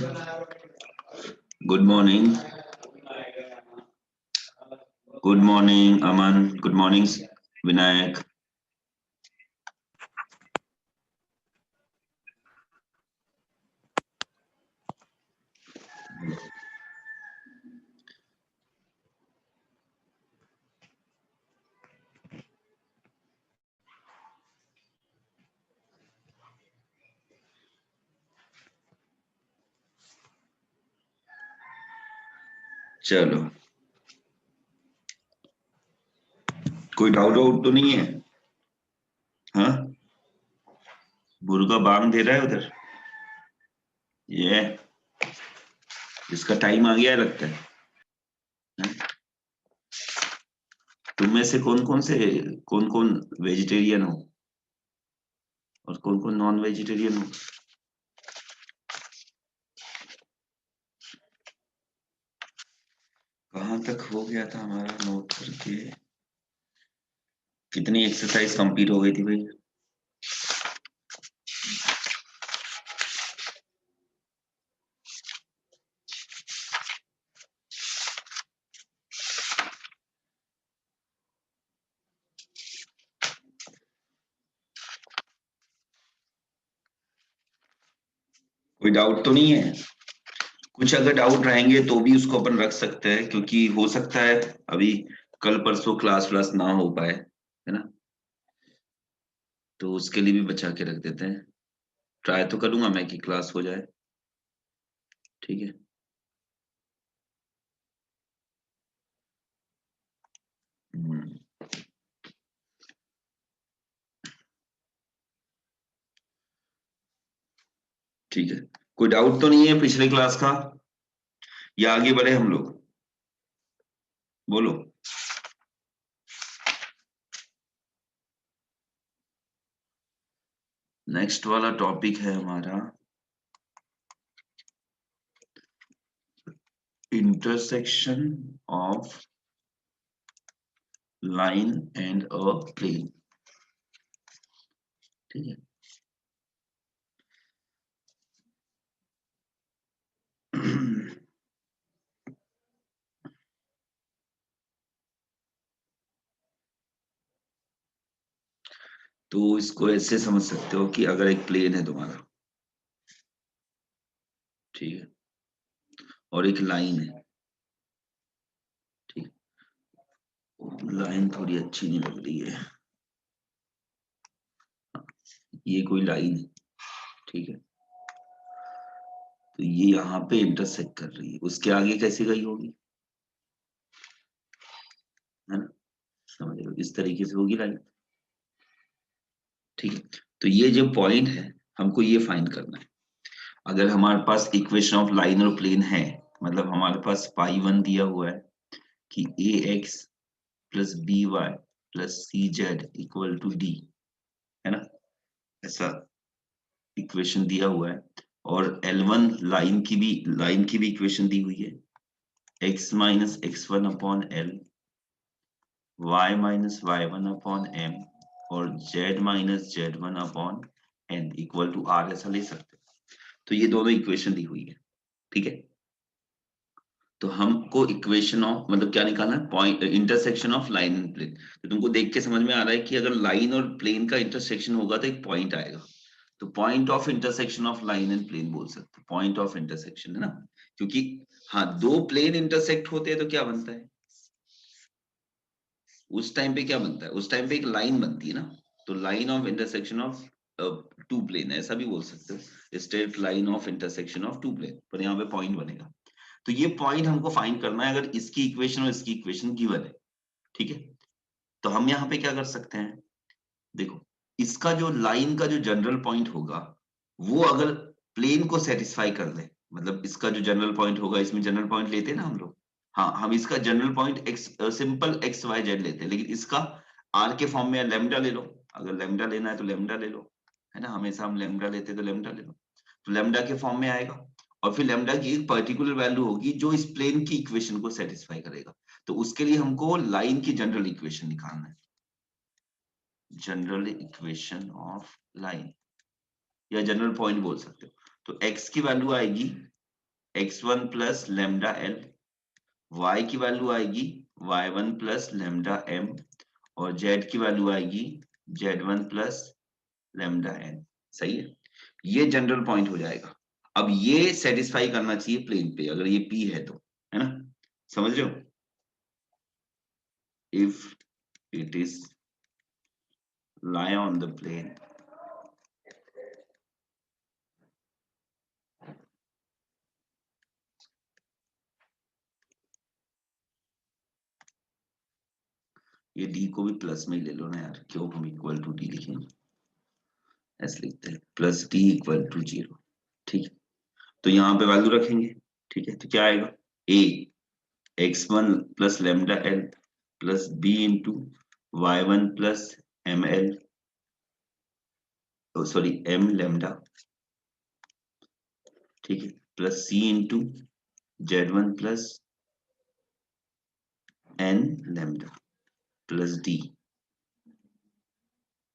Good morning. Good morning, Aman. Good morning, Vinayak. चलो, कोई doubt out तो नहीं है? हाँ, मुर्गा बांग दे रहा है उधर। ये इसका टाइम आ गया है लगता है। तुम में से कौन कौन वेजिटेरियन हो और कौन कौन नॉन वेजिटेरियन हो? कहाँ तक हो गया था हमारा नोट करके? कितनी एक्सरसाइज कंप्लीट हो गई थी भाई? कोई डाउट तो नहीं है? कुछ अगर डाउट रहेंगे तो भी उसको अपन रख सकते हैं, क्योंकि हो सकता है अभी कल परसों क्लास व्लास ना हो पाए, है ना? तो उसके लिए भी बचा के रख देते हैं। ट्राई तो करूंगा मैं कि क्लास हो जाए। ठीक है। ठीक है। कोई डाउट तो नहीं है पिछले क्लास का, या आगे बढ़े हम लोग? बोलो। नेक्स्ट वाला टॉपिक है हमारा intersection of line and a plane. ठीक है। तो इसको ऐसे समझ सकते हो कि अगर एक प्लेन है तुम्हारा, ठीक है, और एक लाइन है, ठीक, लाइन थोड़ी अच्छी नहीं लग रही है, ये कोई लाइन है, ठीक है, तो ये यहाँ पे इंटरसेक्ट कर रही है, उसके आगे कैसे गई होगी, है ना? समझ रहे हो? इस तरीके से होगी लाइन। ठीक है। तो ये जो पॉइंट है, हमको ये फाइंड करना है। अगर हमारे पास इक्वेशन ऑफ लाइन और प्लेन है, मतलब हमारे पास पाई वन दिया हुआ है कि A X plus B Y plus C Z equal to D, है ना? ऐसा इक्वेशन दिया हुआ है। और L1 लाइन की भी इक्वेशन दी हुई है, x minus x one upon l, y minus Y one upon m, और z minus Z one upon n equal to r, ऐसा ले सकते हैं। तो ये दोनों इक्वेशन दी हुई है। ठीक है। तो हमको इक्वेशन ऑफ मतलब क्या निकालना है? Point intersection of line and plane. तो तुमको देख के समझ में आ रहा है कि अगर लाइन और प्लेन का इंटरसेक्शन होगा तो एक पॉइंट आएगा, तो point of intersection of line and plane बोल सकते हैं, पॉइंट ऑफ इंटरसेक्शन, है ना? क्योंकि हाँ, दो प्लेन इंटरसेक्ट होते हैं तो क्या बनता है उस टाइम पे? क्या बनता है उस टाइम पे? एक लाइन बनती है ना। तो line of intersection of two plane, ऐसा भी बोल सकते हो, straight line of intersection of two plane, पर यहाँ पे पॉइंट बनेगा। तो ये पॉइंट हमको फाइंड करना है अगर इसकी इक्वेशन और इसकी इक्वेशन गिवन है। ठीक है। तो हम यहाँ पे क्या कर सकते हैं, देखो, इसका जो लाइन का जो जनरल पॉइंट होगा वो अगर प्लेन को सेटिस्फाई कर ले, मतलब इसका जो जनरल पॉइंट होगा, इसमें जनरल पॉइंट लेते हैं ना हम लोग। हाँ, हम इसका general point x, simple x y z लेते हैं, लेकिन इसका आर के फॉर्म में लेमडा ले लो। अगर लेमडा लेना है तो लेमडा ले लो, है ना? हमेशा हम लेमडा लेते हैं तो लेमडा ले लो, तो लेमडा के फॉर्म में आएगा। और फिर लेमडा की एक पर्टिकुलर वैल्यू होगी जो इस प्लेन की इक्वेशन को सेटिस्फाई करेगा। तो उसके लिए हमको लाइन की जनरल इक्वेशन निकालना है, जनरल इक्वेशन ऑफ लाइन, या जनरल पॉइंट बोल सकते हो। तो x की वैल्यू आएगी x1 plus lambda L, y की वैल्यू आएगी y1 प्लस लेमडा एम, और z की वैल्यू आएगी z1 प्लस लेमडा एन। सही है, ये जनरल पॉइंट हो जाएगा। अब ये सेटिस्फाई करना चाहिए प्लेन पे, अगर ये p है तो, है ना, समझ रहे हो? If it is lie on the plane ये d को भी प्लस में ही ले लो ना यार, क्यों हम इक्वल टू d लिखेंगे, ऐसे लिखते हैं प्लस d इक्वल टू 0। ठीक है, तो यहाँ पे वैल्यू रखेंगे। ठीक है, तो क्या आएगा, a x1 plus lambda l plus b into y1 plus m l, sorry m lambda, ठीक है, plus c into z1 plus n lambda plus d,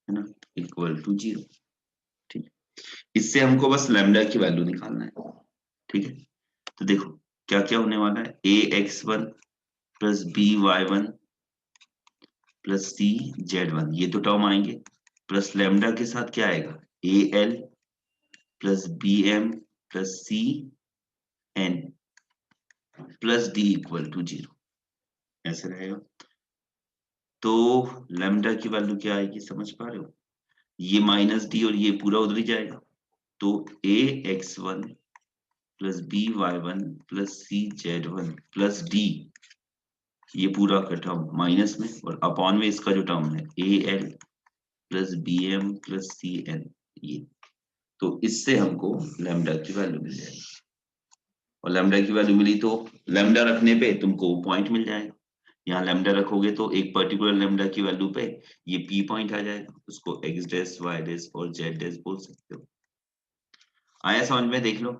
है ना, इक्वल टू 0। ठीक, इससे हमको बस लैम्डा की वैल्यू निकालना है। ठीक है, तो देखो क्या क्या होने वाला है, A X one plus B Y one plus C Z one, ये तो टर्म आएंगे, प्लस लैम्डा के साथ क्या आएगा, a l plus b m plus c n plus D equal to 0, ऐसे रहेगा। तो लैम्डा की वैल्यू क्या आएगी, समझ पा रहे हो, ये माइनस डी और ये पूरा उधर ही जाएगा, तो A X one plus B Y one plus C Z one plus D, ये पूरा का टर्म माइनस में, और अपॉन में इसका जो टर्म है a l plus b m plus c n, ये, तो इससे हमको लैम्डा की वैल्यू मिल जाएगी, और लैम्डा की वैल्यू मिली तो लैम्डा रखने पे तुमको पॉइंट मिल जाएगा। यहाँ लैम्डा रखोगे तो एक पर्टिकुलर लैम्डा की वैल्यू पे ये पी पॉइंट आ जाएगा, उसको एक्स डैश वाई डैश और जेड डैश बोल सकते हो। आया समझ में, देख लो।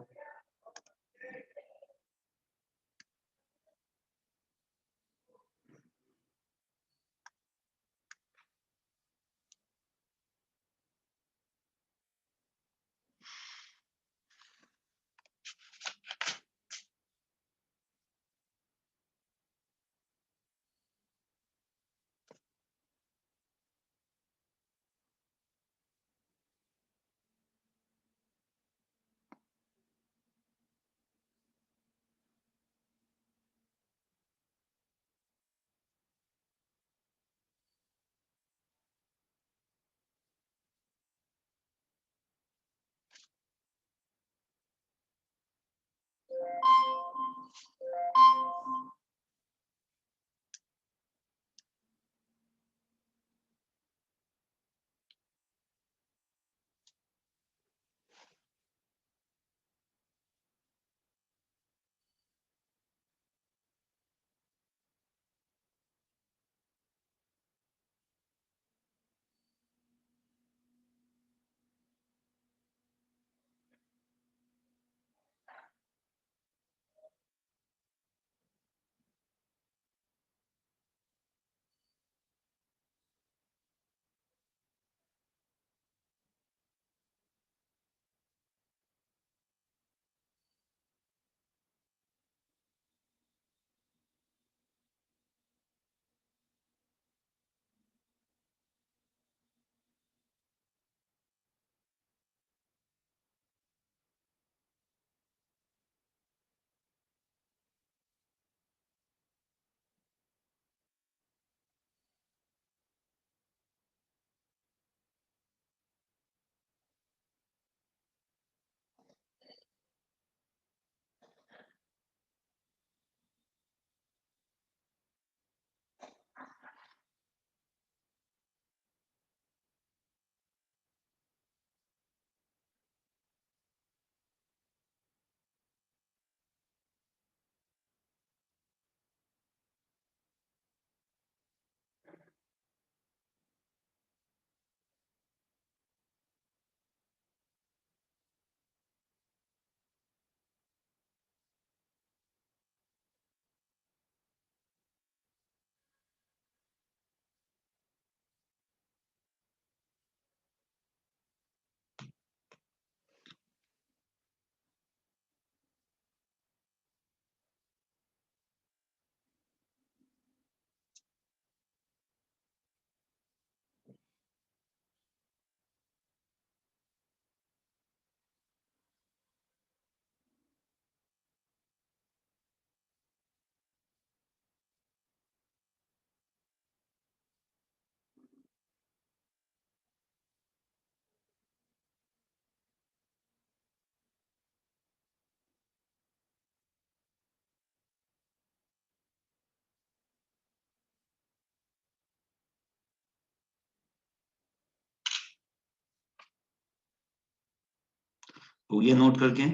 हो गया नोट करके?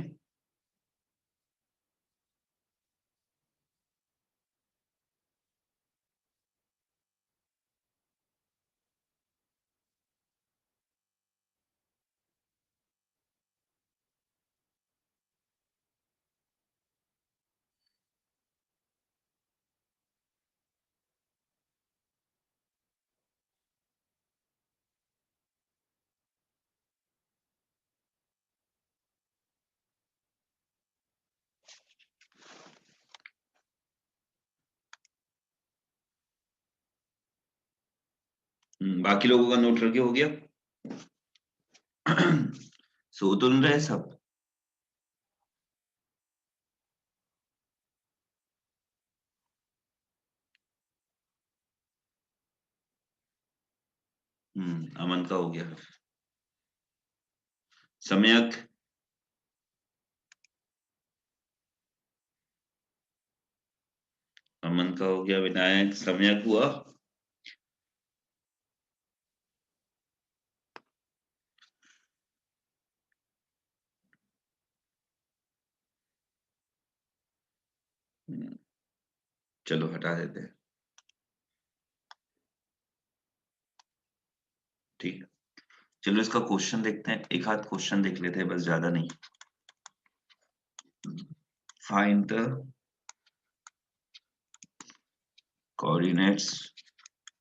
बाकी लोगों का नोट करके हो गया? सो तो नहीं रहे सब? अमन का हो गया। सम्यक? अमन का हो गया। विनायक, सम्यक हुआ? हम्म, चलो हटा देते हैं। ठीक है, चलो इसका क्वेश्चन देखते हैं, एक आध क्वेश्चन देख लेते हैं, बस ज्यादा नहीं। Find the coordinates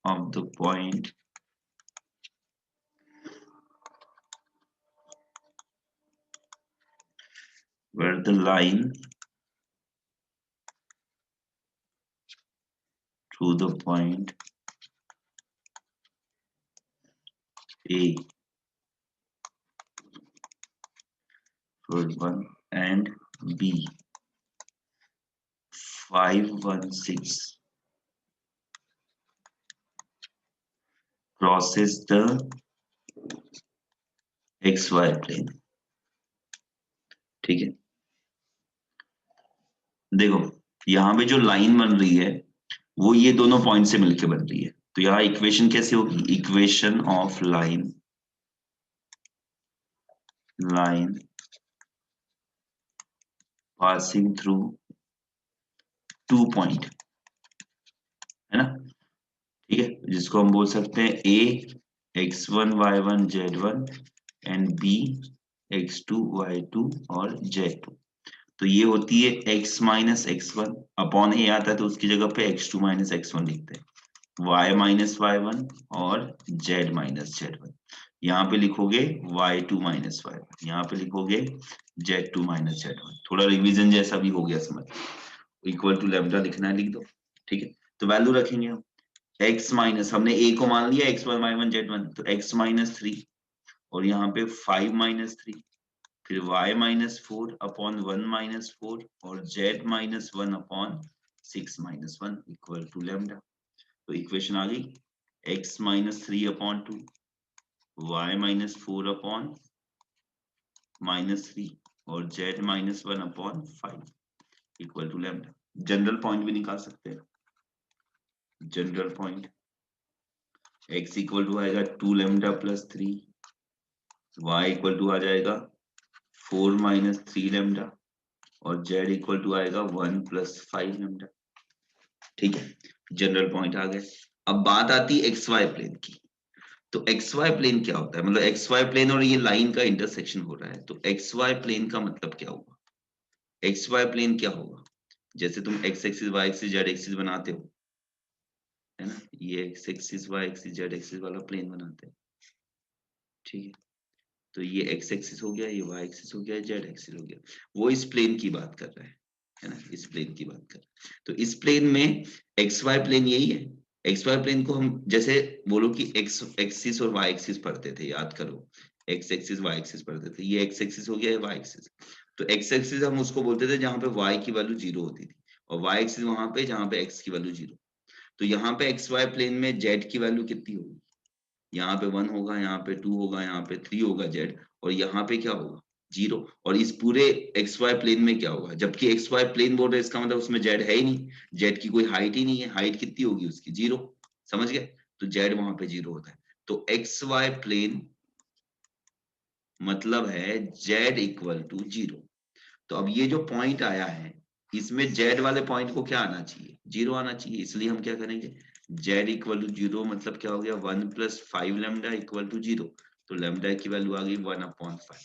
of the point where the line through the point A for 1 and B 516 crosses the XY plane। ठीक है, देखो यहाँ पे जो लाइन बन रही है वो ये दोनों पॉइंट से मिलके बन रही है, तो यहाँ इक्वेशन कैसे होगी? Equation of line passing through two point, है ना? ठीक है, जिसको हम बोल सकते हैं A x1 y1 z1 and B x2 y2 और z2। तो ये होती है x minus x1 upon A आता है तो उसकी जगह पे x2 माइनस x1 लिखते हैं, y माइनस y1 और z माइनस z1। यहाँ पे लिखोगे y2 माइनस y1, यहाँ पे लिखोगे z2 माइनस z1। थोड़ा रिवीजन जैसा भी हो गया समझ। इक्वल टू लैम्डा लिखना है, लिख दो। ठीक है, तो वैल्यू रखेंगे हम x माइनस, हमने a को मान लिया x1 y1 z1, तो x माइनस 3 और यहाँ पे 5 माइनस 3, फिर y माइनस 4 अपॉन 1 माइनस 4 और z minus 1 upon 6 minus 1 equal to lambda. तो इक्वेशन आ गई x minus 3 upon 2, y minus 4 upon minus 3 और z minus 1 upon 5 equal to lambda. General point भी निकाल सकते हैं। General point x equal to आएगा 2 lambda plus 3, y equal to आ जाएगा 4 माइनस 3 लैम्डा और z इक्वल टू आएगा 1 प्लस 5 लैम्डा। ठीक है, जनरल पॉइंट आ गए। अब बात आती है एक्स वाई प्लेन की। तो एक्स वाई प्लेन क्या होता है? मतलब एक्स वाई प्लेन और ये लाइन का इंटरसेक्शन हो रहा है, तो एक्स वाई प्लेन का मतलब क्या होगा? एक्स वाई प्लेन क्या होगा? जैसे तुम x axis y axis z axis बनाते हो, है ना? ये x axis y axis z axis वाला प्लेन बनाते हैं। ठीक है, तो ये एक्स एक्सिस हो गया, ये वाई एक्सिस हो गया, जेड एक्सिस हो गया। वो इस प्लेन की बात कर रहा है ना? इस प्लेन की बात कर रहा है। तो इस प्लेन में एक्स वाई प्लेन यही है। एक्स वाई प्लेन को हम जैसे बोलो कि एक्स एक्सिस और वाई एक्सिस पढ़ते थे, याद करो, एक्स एक्सिस वाई एक्सिस पढ़ते थे। ये एक्स एक्सिस हो गया, ये वाई एक्सिस। तो एक्स एक्सिस हम उसको बोलते थे जहां पे वाई की वैल्यू 0 होती थी, और वाई एक्सिस वहां पे जहां पे एक्स की वैल्यू 0। तो यहाँ पे एक्स वाई प्लेन में जेड की वैल्यू कितनी होगी? यहाँ पे 1 होगा, यहाँ पे 2 होगा, यहाँ पे 3 होगा जेड, और यहाँ पे क्या होगा? 0। और इस पूरे एक्स वाई प्लेन में क्या होगा? जबकि एक्स वाई प्लेन बोल रहे हैं, इसका मतलब उसमें जेड है ही नहीं, जेड की कोई हाइट ही नहीं है। हाइट कितनी होगी उसकी? 0। समझ गए? तो जेड वहां पे 0 होता है। तो एक्स वाई प्लेन मतलब है z इक्वल टू 0। तो अब ये जो पॉइंट आया है इसमें z वाले पॉइंट को क्या आना चाहिए, 0 आना चाहिए। इसलिए हम क्या करेंगे, z इक्वल टू 0 मतलब क्या हो गया, 1 प्लस 5 लैम्डा इक्वल टू 0। तो लैम्डा की वैल्यू आ गई 1/5।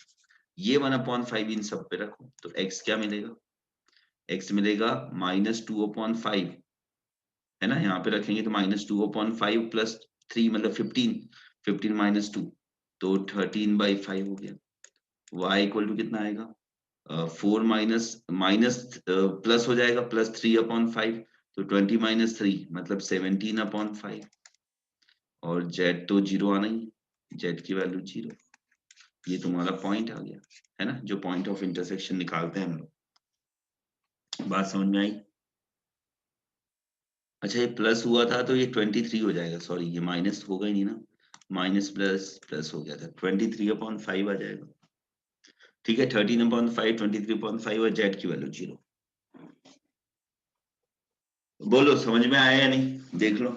ये 1/5 इन सब पे रखो तो x क्या मिलेगा, x मिलेगा -2/5, है ना। यहाँ पे रखेंगे तो -2/5 प्लस 3 मतलब 15, 15 माइनस 2 तो 13/5 हो गया। y इक्वल टू कितना आएगा, 4 माइनस माइनस प्लस हो जाएगा +3/5 तो 20 माइनस 3 मतलब 17/5 और z तो 0 आना ही, z की वैल्यू 0। ये तुम्हारा पॉइंट आ गया, है ना, जो पॉइंट ऑफ इंटरसेक्शन निकालते हैं हम लोग। बात समझ में आई। अच्छा ये प्लस हुआ था तो ये 23 हो जाएगा, सॉरी ये माइनस होगा ही नहीं ना, माइनस प्लस प्लस हो गया था, 23/5 आ जाएगा। ठीक है, 13/5 23/5 और z की वैल्यू 0। बोलो समझ में आया या नहीं, देख लो।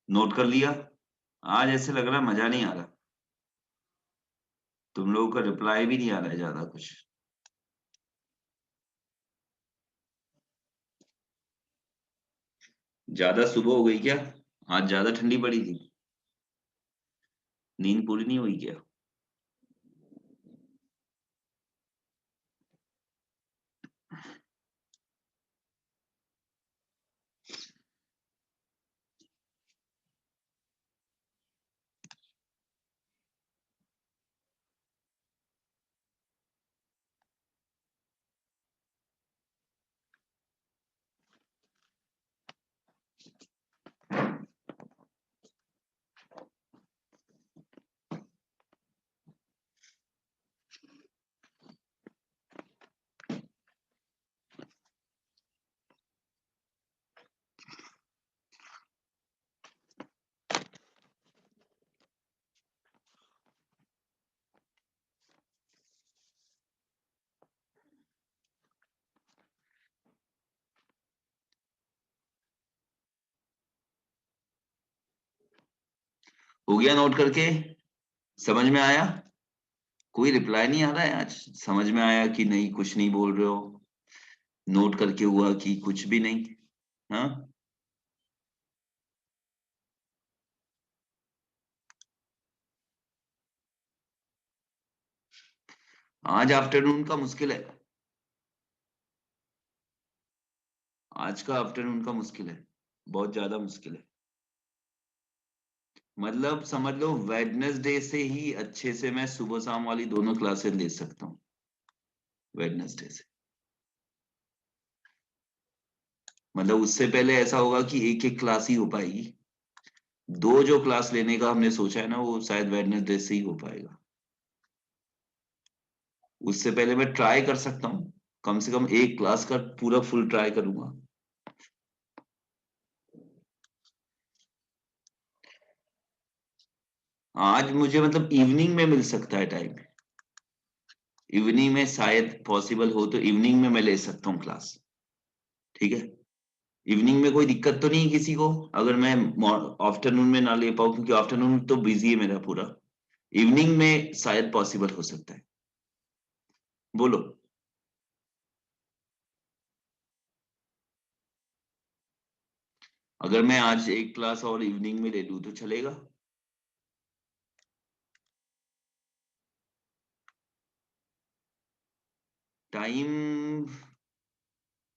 नोट कर लिया। आज ऐसे लग रहा है मजा नहीं आ रहा, तुम लोगों का रिप्लाई भी नहीं आ रहा है ज्यादा कुछ। ज्यादा सुबह हो गई क्या, आज ज्यादा ठंडी पड़ी थी, नींद पूरी नहीं हुई क्या। हो गया नोट करके, समझ में आया। कोई रिप्लाई नहीं आ रहा है आज, समझ में आया कि नहीं, कुछ नहीं बोल रहे हो, नोट करके हुआ कि कुछ भी नहीं। हाँ, आज आफ्टरनून का मुश्किल है, आज का आफ्टरनून का मुश्किल है, बहुत ज्यादा मुश्किल है। मतलब समझ लो वेडनेसडे से ही अच्छे से मैं सुबह शाम वाली दोनों क्लासेस ले सकता हूँ, वेडनेसडे से। मतलब उससे पहले ऐसा होगा कि एक एक क्लास ही हो पाएगी, दो जो क्लास लेने का हमने सोचा है ना वो शायद वेडनेसडे से ही हो पाएगा। उससे पहले मैं ट्राई कर सकता हूँ, कम से कम एक क्लास का पूरा फुल ट्राई करूंगा। आज मुझे मतलब इवनिंग में मिल सकता है टाइम, इवनिंग में शायद पॉसिबल हो तो इवनिंग में मैं ले सकता हूँ क्लास, ठीक है। इवनिंग में कोई दिक्कत तो नहीं है किसी को, अगर मैं आफ्टरनून में ना ले पाऊँ, क्योंकि आफ्टरनून तो बिजी है मेरा पूरा, इवनिंग में शायद पॉसिबल हो सकता है, बोलो। अगर मैं आज एक क्लास और इवनिंग में ले लूँ तो चलेगा? टाइम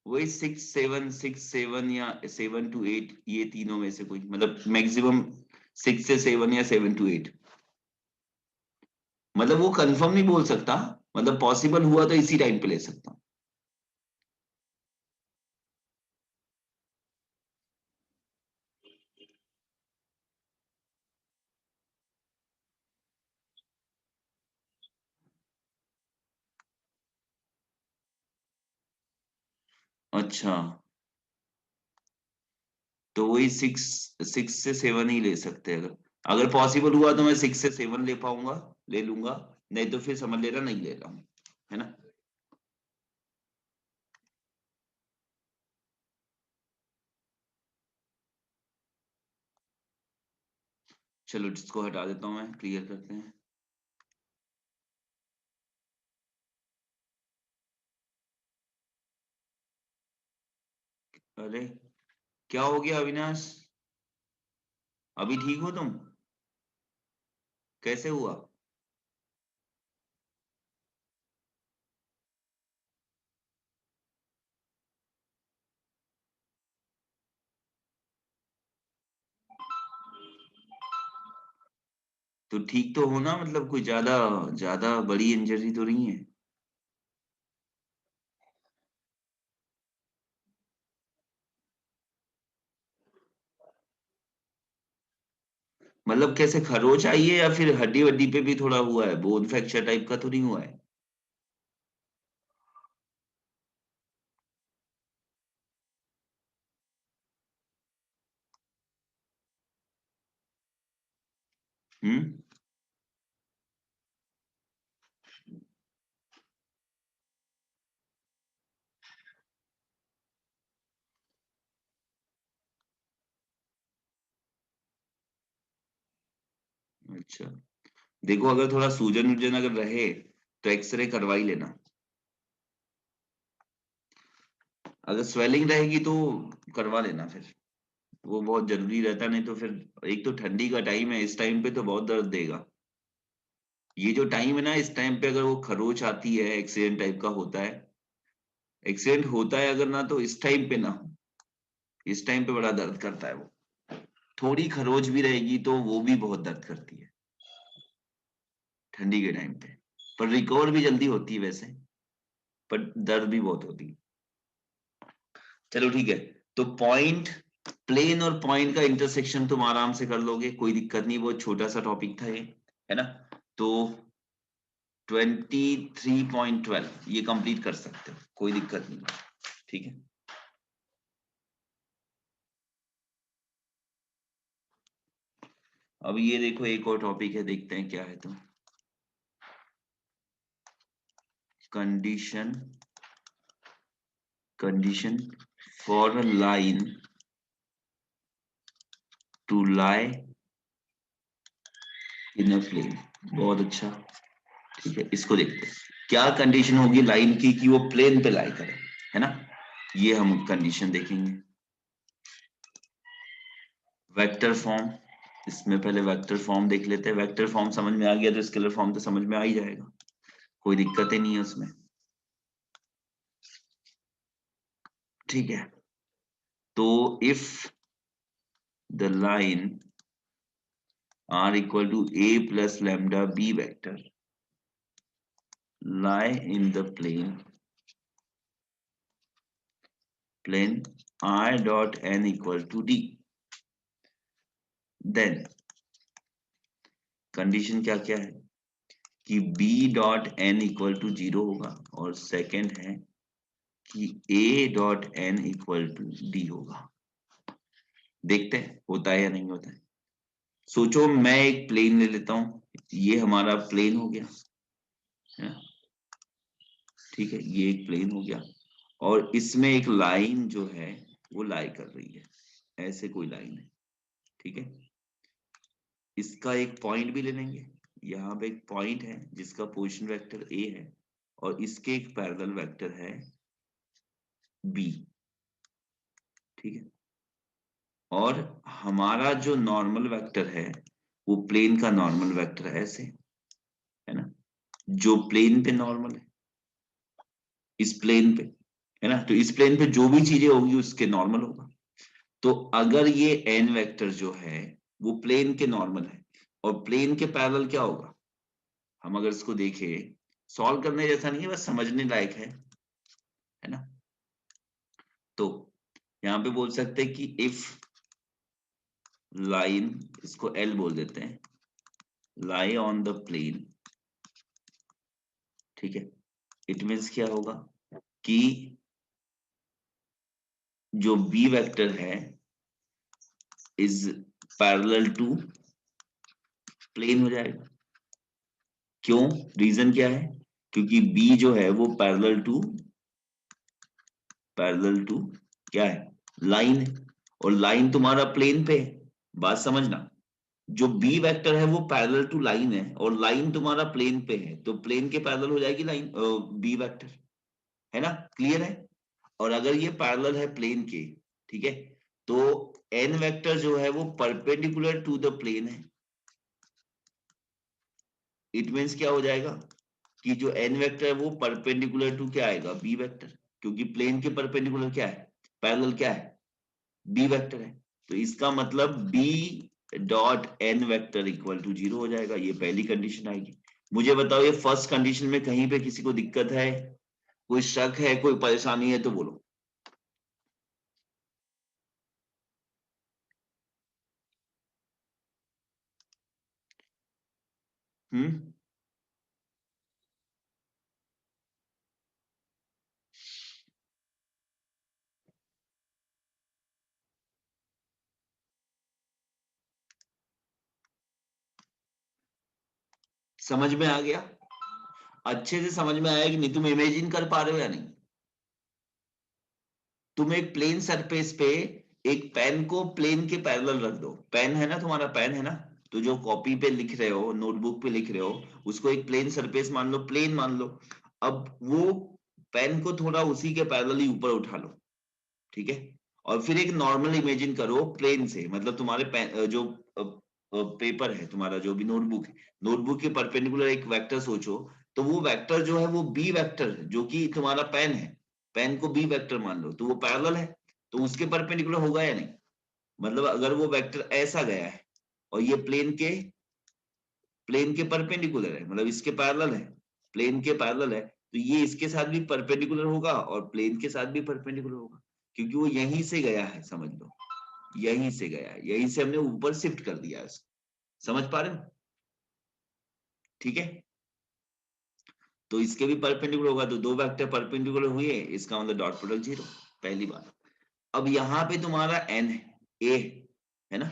वही 6 7 या 7 to 8, ये तीनों में से कोई, मतलब मैक्सिमम 6 से 7 या 7 to 8। मतलब वो कंफर्म नहीं बोल सकता, मतलब पॉसिबल हुआ तो इसी टाइम पे ले सकता हूँ। अच्छा, तो वही 6 से 7 ही ले सकते हैं। अगर अगर पॉसिबल हुआ तो मैं 6 से 7 ले पाऊंगा, ले लूंगा, नहीं तो फिर समझ लेना नहीं ले रहा हूँ, है ना। चलो इसको हटा देता हूँ, मैं क्लियर करते हैं। अरे क्या हो गया अविनाश, अभी ठीक हो तुम? कैसे हुआ? तो ठीक तो हो ना, मतलब कोई ज्यादा ज्यादा बड़ी इंजरी तो नहीं है? मतलब कैसे, खरोच आई है या फिर हड्डी वड्डी पे भी थोड़ा हुआ है, बोन फ्रैक्चर टाइप का तो नहीं हुआ है? हम्म। अच्छा, देखो अगर थोड़ा सूजन वूजन अगर रहे तो एक्सरे करवा ही लेना। अगर स्वेलिंग रहेगी तो करवा लेना फिर, वो बहुत जरूरी रहता है, नहीं तो फिर एक तो ठंडी का टाइम है, इस टाइम पे तो बहुत दर्द देगा। ये जो टाइम है ना, इस टाइम पे अगर वो खरोच आती है, एक्सीडेंट टाइप का होता है, एक्सीडेंट होता है अगर ना, तो इस टाइम पे ना हो, इस टाइम पे बड़ा दर्द करता है वो। थोड़ी खरोच भी रहेगी तो वो भी बहुत दर्द करती है ठंडी के टाइम पे, पर रिकवर भी जल्दी होती है वैसे, पर दर्द भी बहुत होती है। चलो ठीक है, तो पॉइंट, प्लेन और पॉइंट का इंटरसेक्शन तुम आराम से कर लोगे, कोई दिक्कत नहीं, बहुत छोटा सा टॉपिक था ये, है ना। तो 23.12 ये कंप्लीट कर सकते हो, कोई दिक्कत नहीं, ठीक है। अब ये देखो एक और टॉपिक है, देखते हैं क्या है। तो condition, condition for a line to lie in a plane, बहुत अच्छा, ठीक है। इसको देखते हैं क्या कंडीशन होगी लाइन की कि वो प्लेन पे लाई करे, है ना। ये हम कंडीशन देखेंगे। वेक्टर फॉर्म, इसमें पहले वेक्टर फॉर्म देख लेते हैं, वेक्टर फॉर्म समझ में आ गया तो स्केलर फॉर्म तो समझ में आ ही जाएगा, कोई दिक्कत ही नहीं है उसमें, ठीक है। तो if the line r equal to a plus lambda b vector lie in the plane I dot n equal to d, then condition क्या क्या है कि b dot n equal to 0 होगा, और सेकंड है कि a dot n equal to d होगा। देखते हैं होता है या नहीं होता है। सोचो मैं एक प्लेन ले लेता हूं, ये हमारा प्लेन हो गया, है ना? ठीक है, ये एक प्लेन हो गया और इसमें एक लाइन जो है वो लाई कर रही है, ऐसे कोई लाइन है, ठीक है। इसका एक पॉइंट भी ले लेंगे, यहाँ पे एक पॉइंट है जिसका पोजीशन वेक्टर ए है और इसके एक पैरेलल वेक्टर है बी, ठीक है। और हमारा जो नॉर्मल वेक्टर है वो प्लेन का नॉर्मल वेक्टर है, ऐसे है ना, जो प्लेन पे नॉर्मल है, इस प्लेन पे, है ना। तो इस प्लेन पे जो भी चीजें होगी उसके नॉर्मल होगा। तो अगर ये एन वेक्टर जो है वो प्लेन के नॉर्मल है और प्लेन के पैरेलल क्या होगा, हम अगर इसको देखें, सॉल्व करने जैसा नहीं है, बस समझने लायक है ना। तो यहाँ पे बोल सकते हैं कि इफ लाइन, इसको एल बोल देते हैं, लाई ऑन द प्लेन, ठीक है, इट मीन्स क्या होगा कि जो बी वेक्टर है इज पैरेलल टू प्लेन हो जाएगा। क्यों, रीजन क्या है, क्योंकि बी जो है वो पैरेलल टू क्या है, लाइन है, और लाइन तुम्हारा प्लेन पे है। बात समझना, जो बी वेक्टर है वो पैरेलल टू लाइन है और लाइन तुम्हारा प्लेन पे है, तो प्लेन के पैरेलल हो जाएगी लाइन बी वेक्टर, है ना, क्लियर है। और अगर ये पैरेलल है प्लेन के, ठीक है, तो एन वेक्टर जो है वो परपेंडिकुलर टू द प्लेन है। इट मीन्स क्या हो जाएगा कि जो एन वेक्टर है वो परपेंडिकुलर टू क्या आएगा, बी वेक्टर, क्योंकि प्लेन के परपेंडिकुलर क्या है, पैरेलल क्या है, बी वेक्टर है। तो इसका मतलब b dot n vector equal to 0 हो जाएगा, ये पहली कंडीशन आएगी। मुझे बताओ ये फर्स्ट कंडीशन में कहीं पे किसी को दिक्कत है, कोई शक है, कोई परेशानी है तो बोलो। हम्म, समझ में आ गया, अच्छे से समझ में आया कि नहीं, तुम इमेजिन कर पा रहे हो या नहीं। तुम एक प्लेन सरफेस पे एक पेन को प्लेन के पैरेलल रख दो, पेन है ना, तुम्हारा पेन है ना, तो जो कॉपी पे लिख रहे हो, नोटबुक पे लिख रहे हो, उसको एक प्लेन सरफेस मान लो, प्लेन मान लो। अब वो पेन को थोड़ा उसी के पैरेलल ही ऊपर उठा लो, ठीक है, और फिर एक नॉर्मल इमेजिन करो प्लेन से, मतलब तुम्हारे पेन जो पेपर है तुम्हारा, जो भी नोटबुक है, नोटबुक के परपेंडिकुलर एक वेक्टर सोचो, तो वो वेक्टर जो है वो बी वेक्टर जो कि तुम्हारा पेन है, पेन को बी वेक्टर मान लो, तो वो पैरेलल है, तो उसके परपेंडिकुलर होगा या नहीं। मतलब अगर वो वेक्टर ऐसा गया है और ये प्लेन के परपेंडिकुलर है, मतलब इसके पैरेलल है, प्लेन के पैरेलल है, तो ये इसके साथ भी परपेंडिकुलर होगा और प्लेन के साथ भी परपेंडिकुलर होगा, क्योंकि वो यहीं से गया है, समझ लो, यहीं से गया है, यहीं से हमने ऊपर शिफ्ट कर दिया है इसको। समझ पा रहे हो, ठीक है। तो इसके भी परपेंडिकुलर होगा, तो दो वेक्टर परपेंडिकुलर हुए, इसका मतलब डॉट प्रोडक्ट 0, पहली बात। अब यहाँ पे तुम्हारा एन है, ए है ना,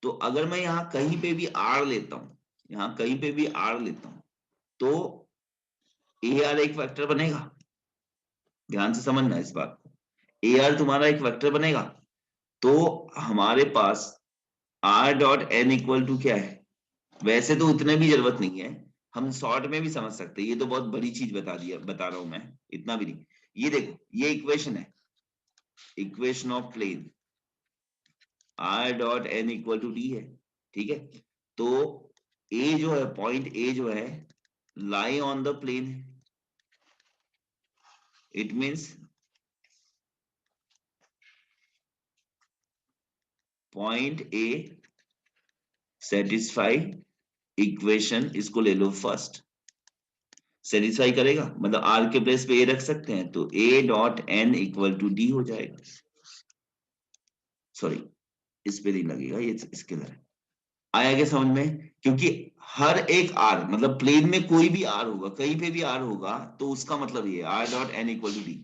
तो अगर मैं यहाँ कहीं पे भी आर लेता हूं, यहाँ कहीं पे भी आर लेता हूं, तो ए आर एक वेक्टर बनेगा, ध्यान से समझना इस बात को, ए आर तुम्हारा एक वेक्टर बनेगा। तो हमारे पास R dot N equal to क्या है, वैसे तो उतने भी जरूरत नहीं है, हम शॉर्ट में भी समझ सकते हैं, ये तो बहुत बड़ी चीज बता रहा हूं मैं, इतना भी नहीं। ये देखो, ये इक्वेशन है, equation of plane, r dot N equal to D है, ठीक है। तो ए जो है, पॉइंट ए जो है, लाई ऑन द प्लेन है, it means point A satisfy equation, इसको ले लो फर्स्ट, सेटिस्फाई करेगा, मतलब आर के प्लेस पे ए रख सकते हैं, तो a dot N equal to d हो जाएगा, सॉरी इस पे नहीं लगेगा, ये इसके अंदर है। आया क्या समझ में, क्योंकि हर एक आर, मतलब प्लेन में कोई भी आर होगा, कहीं पे भी आर होगा, तो उसका मतलब ये r dot N equal to d.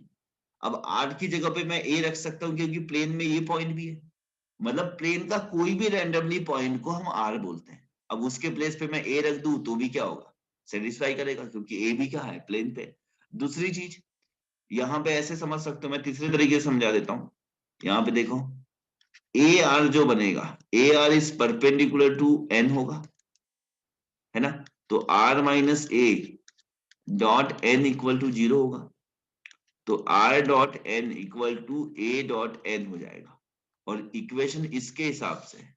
अब आर की जगह पे मैं ए रख सकता हूँ, क्योंकि प्लेन में ये पॉइंट भी है, मतलब प्लेन का कोई भी रैंडमली पॉइंट को हम आर बोलते हैं। अब उसके प्लेस पे मैं ए रख दूं तो भी क्या होगा, सेटिस्फाई करेगा, क्योंकि ए भी क्या है, प्लेन पे। दूसरी चीज यहाँ पे ऐसे समझ सकते हो, मैं तीसरे तरीके से समझा देता हूँ। यहाँ पे देखो, ए आर जो बनेगा, a r is perpendicular to n होगा, है ना। तो r minus a dot N equal to 0 होगा। तो r dot N equal to a dot n हो जाएगा। और इक्वेशन इसके हिसाब से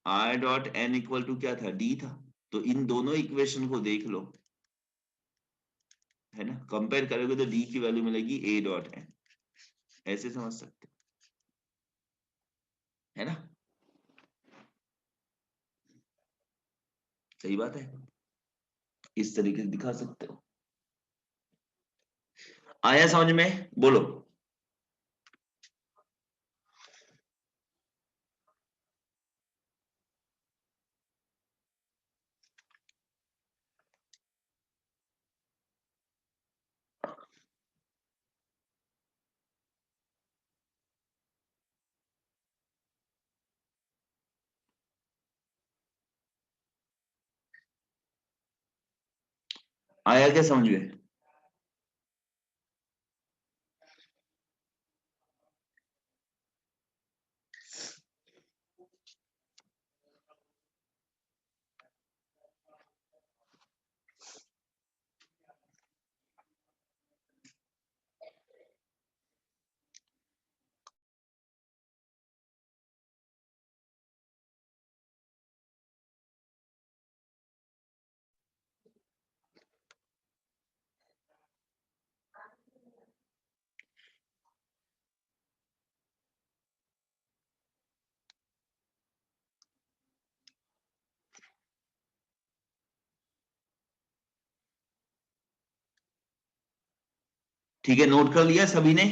r dot N equal to क्या था, डी था। तो इन दोनों इक्वेशन को देख लो, है ना, कंपेयर करोगे तो डी की वैल्यू मिलेगी ए डॉट एन। ऐसे समझ सकते हो, है ना। सही बात है, इस तरीके से दिखा सकते हो। आया समझ में, बोलो। आया क्या समझ में? ठीक है, नोट कर लिया सभी ने?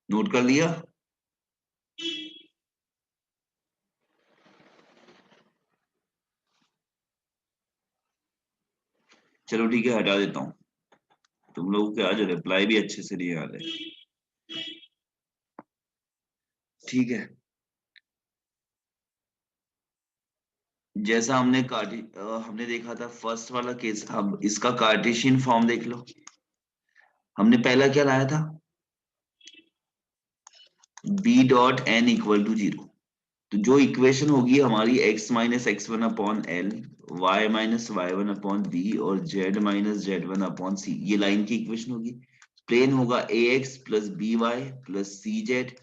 नोट कर लिया? चलो ठीक है, हटा देता हूँ। तुम लोगों के आज रिप्लाई भी अच्छे से नहीं आ रहे। ठीक है, जैसा हमने देखा था फर्स्ट वाला केस, अब इसका कार्टेशियन फॉर्म देख लो। हमने पहला क्या लाया था, b dot N equal to 0। तो जो इक्वेशन होगी हमारी x minus x one upon L, Y minus Y one upon B और z minus Z one upon C, ये लाइन की इक्वेशन होगी। प्लेन होगा A X plus B Y plus C Z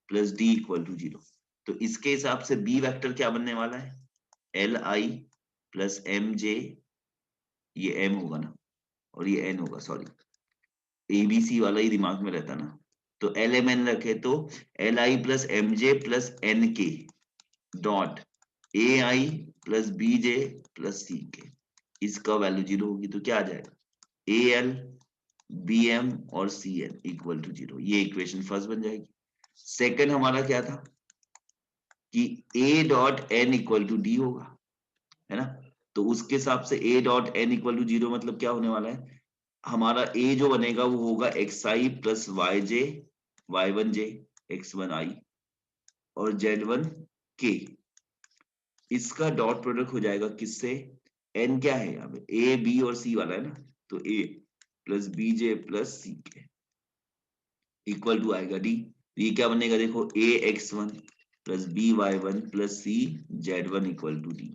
plus D equal to 0। तो इसके हिसाब से B vector क्या बनने वाला है, एल आई प्लस एम जे, ये एम होगा ना, और ये एन होगा, सॉरी एबीसी वाला ही दिमाग में रहता ना। तो एल एम एन रखे तो L I plus M J plus N K dot A I plus B J plus C K, इसका वैल्यू 0 होगी। तो क्या आ जाएगा, ए एल बी एम और सी एन इक्वल टू 0। ये इक्वेशन फर्स्ट बन जाएगी। सेकंड हमारा क्या था कि a dot N equal to d होगा, है ना। तो उसके हिसाब से a dot n equal to 0 मतलब क्या होने वाला है, हमारा a जो बनेगा वो होगा xi plus yj y1j x1i और z1k। इसका डॉट प्रोडक्ट हो जाएगा किससे, n क्या है यहाँ पे a b और c वाला है ना, तो a plus bj plus ck equal to आएगा d। तो ये क्या बनेगा देखो, a x1 plus b y1 plus c z1 equal to d।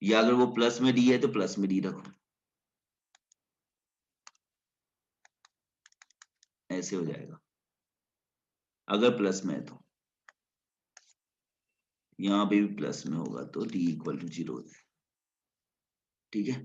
या अगर वो प्लस में d है तो प्लस में d रखो, ऐसे हो जाएगा। अगर प्लस में है तो यहाँ पे भी प्लस में होगा तो d इक्वल टू 0 हो जाएगा। ठीक है,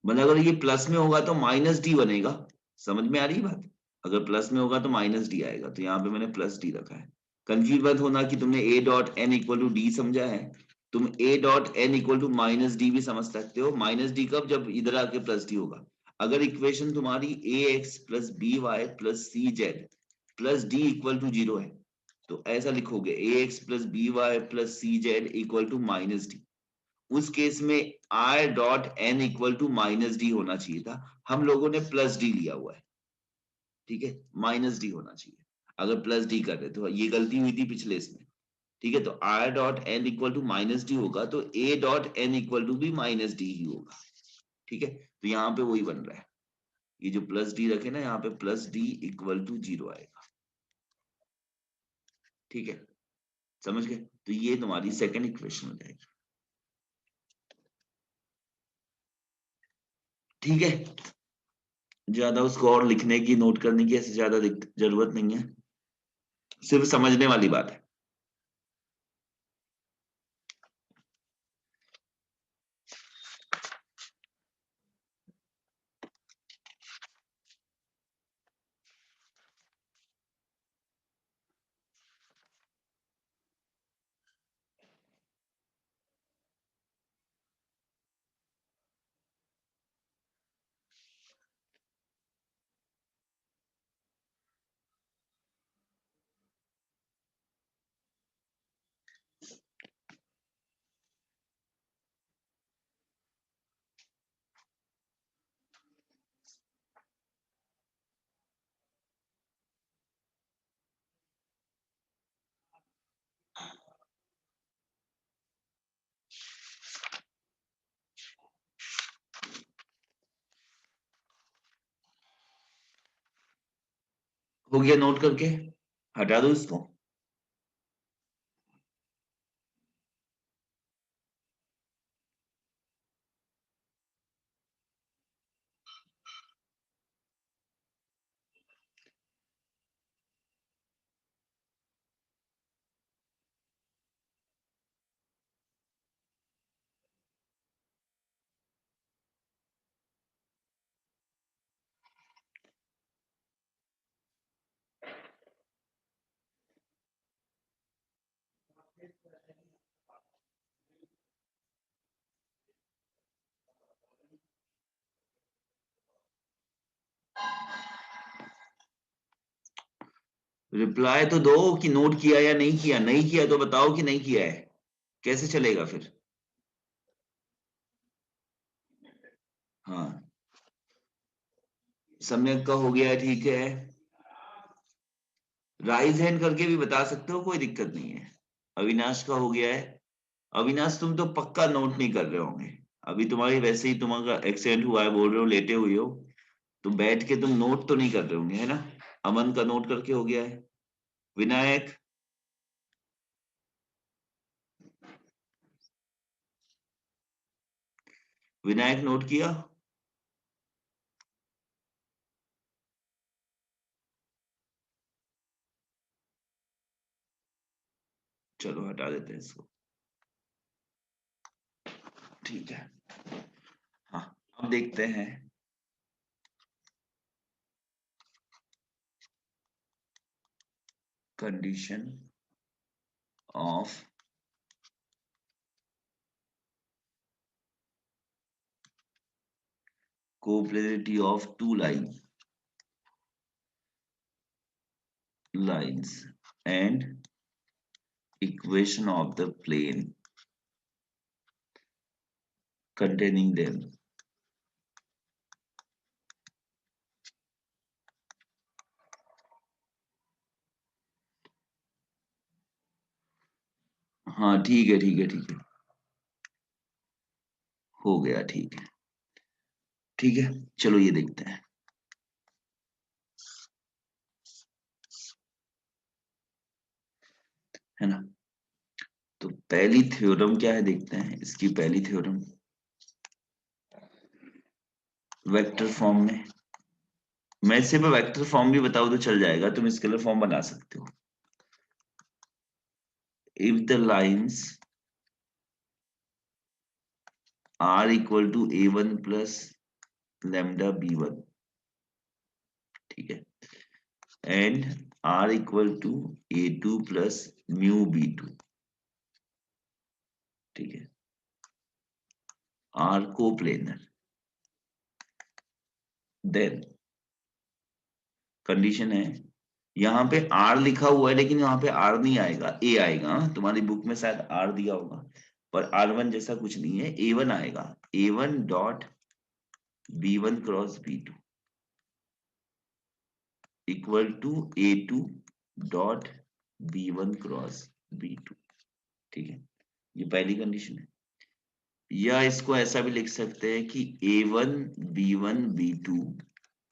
मतलब अगर ये प्लस में होगा तो माइनस डी बनेगा। समझ में आ रही है बात, अगर प्लस में होगा तो माइनस डी आएगा, तो यहाँ पे मैंने प्लस डी रखा है। कंफ्यूज मत होना कि तुमने a dot N equal to d समझा है, तुम a dot N equal to minus d भी समझ सकते हो। माइनस डी कब, जब इधर आके प्लस डी होगा। अगर इक्वेशन तुम्हारी A X plus B Y plus C Z plus D equal to 0 है, तो ऐसा लिखोगे A X plus B Y plus C Z equal to minus D. उस केस में I dot N equal to minus D होना चाहिए था, हम लोगों ने प्लस डी लिया हुआ है। ठीक है, माइनस डी होना चाहिए अगर प्लस डी कर रहे तो, ये गलती हुई थी पिछले इसमें। ठीक है, तो i dot N equal to minus d होगा तो a dot N equal to भी माइनस डी ही होगा। ठीक है, तो यहाँ पे वही बन रहा है, ये जो प्लस डी रखे ना यहाँ पे प्लस डी इक्वल टू 0 आएगा। ठीक है, समझ गए, तो ये तुम्हारी सेकेंड इक्वेशन हो जाएगी। ठीक है, ज्यादा उसको और लिखने की नोट करने की ऐसे ज्यादा जरूरत नहीं है, सिर्फ समझने वाली बात है। हो गया नोट करके, हटा दो इसको। रिप्लाई तो दो कि नोट किया या नहीं किया, नहीं किया तो बताओ कि नहीं किया है, कैसे चलेगा फिर। हाँ, सम्यक का हो गया है, ठीक है। राइज हैंड करके भी बता सकते हो, कोई दिक्कत नहीं है। अविनाश का हो गया है। अविनाश तुम तो पक्का नोट नहीं कर रहे होंगे, अभी तुम्हारी वैसे ही तुम्हारा एक्सीडेंट हुआ है बोल रहे हो, लेटे हुए हो, तो बैठ के तुम नोट तो नहीं कर रहे होंगे, है ना। अमन का नोट करके हो गया है। विनायक, विनायक नोट किया। चलो हटा देते हैं इसको। ठीक है, हाँ, अब देखते हैं condition of coplanarity of two lines and equation of the plane containing them. हाँ ठीक है ठीक है ठीक है, हो गया, ठीक है ठीक है। चलो ये देखते हैं, है ना। तो पहली थ्योरम क्या है देखते हैं, इसकी पहली थ्योरम वेक्टर फॉर्म में, मैं सिर्फ वेक्टर फॉर्म भी बताऊं तो चल जाएगा, तुम स्केलर फॉर्म बना सकते हो। If the lines are equal to a1 plus lambda b1, ठीक है, and r equal to a2 plus mu b2, ठीक है, आर को प्लेनर, देन कंडीशन है, यहाँ पे आर लिखा हुआ है लेकिन यहाँ पे आर नहीं आएगा, ए आएगा। तुम्हारी बुक में शायद आर दिया होगा, पर R1 जैसा कुछ नहीं है, A1 आएगा, A1 dot B1 cross B2 equal to A2 dot B1 cross B2, ठीक है, ये पहली कंडीशन है। या इसको ऐसा भी लिख सकते हैं कि A1 B1 B2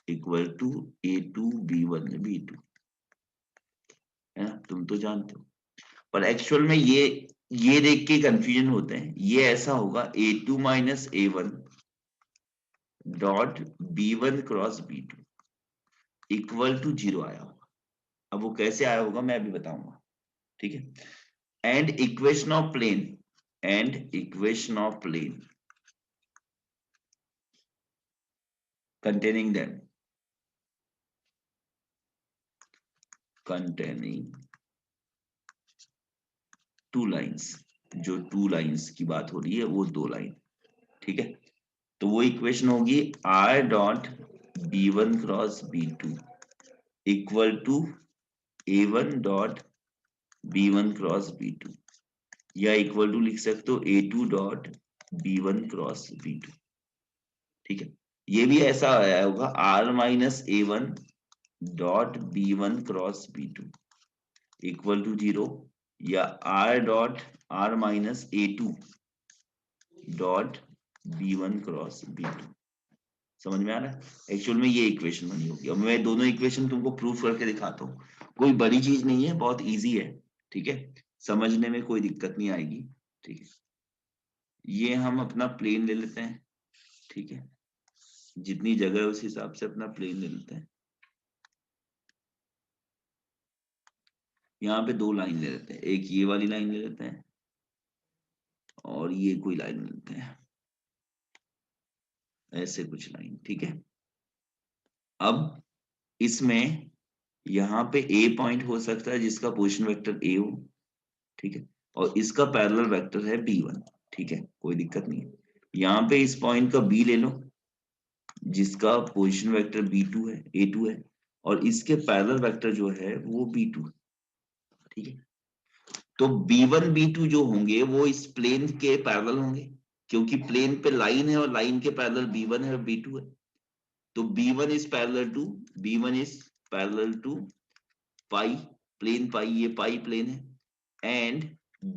equal to A2 B1 B2, है ना, तुम तो जानते हो। पर एक्चुअल में ये देख के कंफ्यूजन होते हैं, ये ऐसा होगा A2 minus A1 dot B1 cross B2 equal to 0 आया होगा। अब वो कैसे आया होगा मैं अभी बताऊंगा, ठीक है। And equation of plane, and equation of plane containing them, containing two lines, जो टू लाइंस की बात हो रही है वो दो लाइन, ठीक है। तो वो इक्वेशन होगी R dot B1 cross B2 equal to A1 dot B1 cross B2, या इक्वल टू लिख सकते हो A2 dot B1 cross B2, ठीक है। ये भी ऐसा आया होगा R minus A1 dot B1 cross B2 equal to 0, या R dot R minus A2 dot B1 cross B2। समझ में आ रहा है, एक्चुअल में ये इक्वेशन बनी होगी। अब मैं दोनों इक्वेशन तुमको प्रूफ करके दिखाता हूँ, कोई बड़ी चीज नहीं है, बहुत इजी है, ठीक है, समझने में कोई दिक्कत नहीं आएगी, ठीक है। ये हम अपना प्लेन ले लेते हैं, ठीक है, जितनी जगह है उस हिसाब से अपना प्लेन ले लेते हैं। यहाँ पे दो लाइन ले लेते हैं, एक ये वाली लाइन ले लेते हैं और ये कोई लाइन ले लेते हैं, ऐसे कुछ लाइन, ठीक है। अब इसमें यहाँ पे ए पॉइंट हो सकता है जिसका पोजीशन वेक्टर ए हो, ठीक है, और इसका पैरेलल वेक्टर है B1, ठीक है, कोई दिक्कत नहीं है। यहाँ पे इस पॉइंट का बी ले लो जिसका पोजीशन वेक्टर B2 है, A2 है, और इसके पैरेलल वेक्टर जो है वो B2 है, ठीक है। तो B1 B2 जो होंगे वो इस प्लेन के पैरेलल होंगे, क्योंकि प्लेन पे लाइन है और लाइन के पैरेलल B1 है और B2 है। तो B1 is parallel to, B1 is parallel to pi, plane pi, ये पाई प्लेन है, and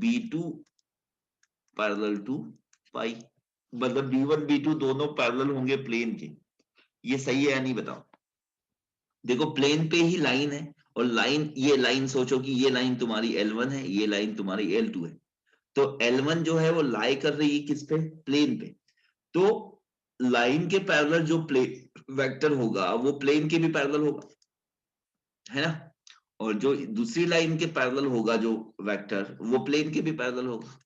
B2 parallel to pi, मतलब B1 B2 दोनों पैरेलल होंगे प्लेन के। ये सही है या नहीं बताओ। देखो प्लेन पे ही लाइन है, और लाइन, ये लाइन सोचो कि ये लाइन तुम्हारी L1 है, ये लाइन तुम्हारी L2 है। तो L1 जो है वो लाई कर रही है किस पे, प्लेन पे। तो लाइन के पैरेलल जो प्लेन वेक्टर होगा वो प्लेन के भी पैरेलल होगा, है ना। और जो दूसरी लाइन के पैरेलल होगा जो वेक्टर, वो प्लेन के भी पैरेलल होगा,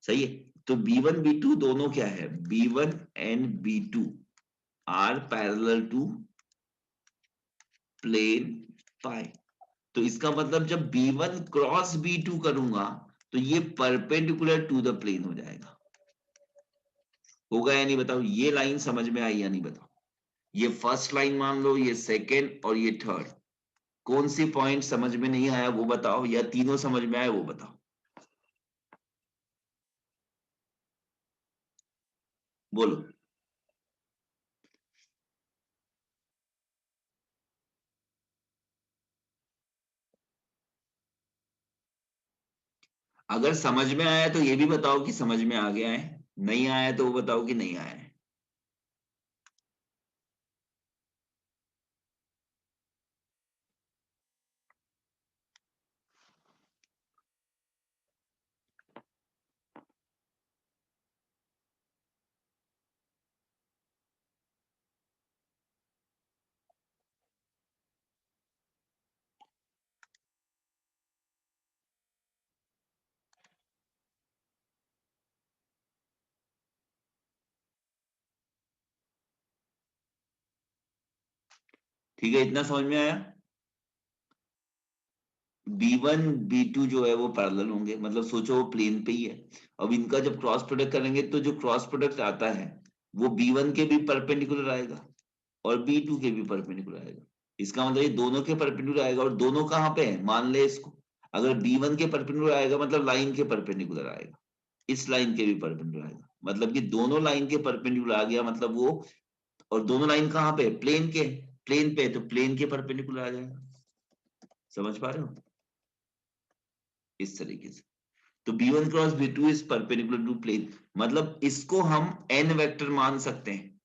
सही है। तो B1 B2 दोनों क्या है, B1 and B2 are parallel to plane pi. तो इसका मतलब जब B1 क्रॉस B2 करूंगा तो ये परपेंडिकुलर टू द प्लेन हो जाएगा, होगा या नहीं बताओ। ये लाइन समझ में आई या नहीं बताओ। ये फर्स्ट लाइन मान लो, ये सेकेंड और ये थर्ड, कौन सी पॉइंट समझ में नहीं आया वो बताओ, या तीनों समझ में आए वो बताओ। बोलो। अगर समझ में आया तो ये भी बताओ कि समझ में आ गया है, नहीं आया तो वो बताओ कि नहीं आया है। ठीक है, इतना समझ में आया। B1 B2 जो है वो पैरेलल होंगे, मतलब सोचो वो प्लेन पे ही है। अब इनका जब क्रॉस प्रोडक्ट करेंगे तो जो क्रॉस प्रोडक्ट आता है वो B1 के भी परपेंडिकुलर आएगा और B2 के भी परपेंडिकुलर आएगा। इसका मतलब ये दोनों के परपेंडिकुलर आएगा, और दोनों कहाँ पे है मान ले इसको। अगर B1 के परपेंडिकुलर आएगा मतलब लाइन के परपेंडिकुलर आएगा, इस लाइन के भी परपेंडिकुलर आएगा, मतलब कि दोनों लाइन के परपेंडिकुलर आ गया मतलब वो। और दोनों लाइन कहाँ पे, प्लेन के, प्लेन पे, तो प्लेन के परपेंडिकुलर आ जाएगा। समझ पा रहे हो, इस तरीके से। तो B1 cross B2 is perpendicular to plane, मतलब इसको हम n वेक्टर मान सकते हैं।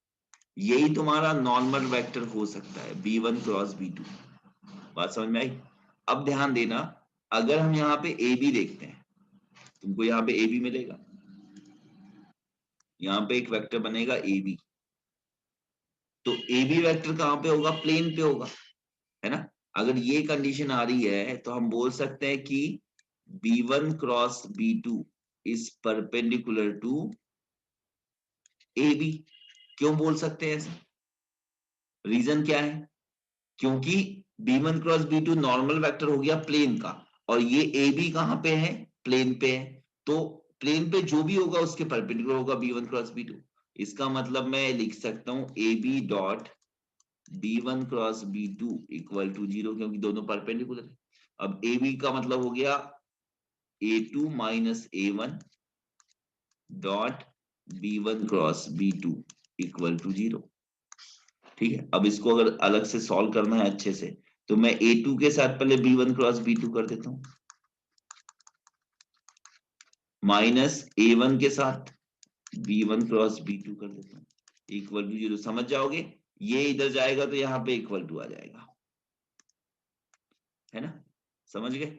यही तुम्हारा नॉर्मल वेक्टर हो सकता है B1 क्रॉस B2। बात समझ में आई। अब ध्यान देना, अगर हम यहाँ पे AB देखते हैं, तुमको यहाँ पे AB मिलेगा, यहाँ पे एक वेक्टर बनेगा AB। तो AB वेक्टर कहाँ पे होगा, प्लेन पे होगा, है ना। अगर ये कंडीशन आ रही है तो हम बोल सकते हैं कि B1 cross B2 is perpendicular to AB। क्यों बोल सकते हैं ऐसा, रीजन क्या है, क्योंकि B1 cross B2 normal vector हो गया प्लेन का, और ये AB कहाँ पे है, प्लेन पे है। तो प्लेन पे जो भी होगा उसके परपेंडिकुलर होगा B1 क्रॉस B2। इसका मतलब मैं लिख सकता हूं AB dot B1 cross B2 equal to 0, क्योंकि दोनों परपेंडिकुलर है। अब AB का मतलब हो गया A2 minus A1 dot B1 cross B2 equal to 0। ठीक है, अब इसको अगर अलग से सॉल्व करना है अच्छे से, तो मैं A2 के साथ पहले B1 क्रॉस B2 कर देता हूं, माइनस A1 के साथ B1 क्रॉस B2 कर देता हूं, इक्वल टू 0। समझ जाओगे, ये इधर जाएगा तो यहाँ पे इक्वल टू आ जाएगा, है ना। समझ गए,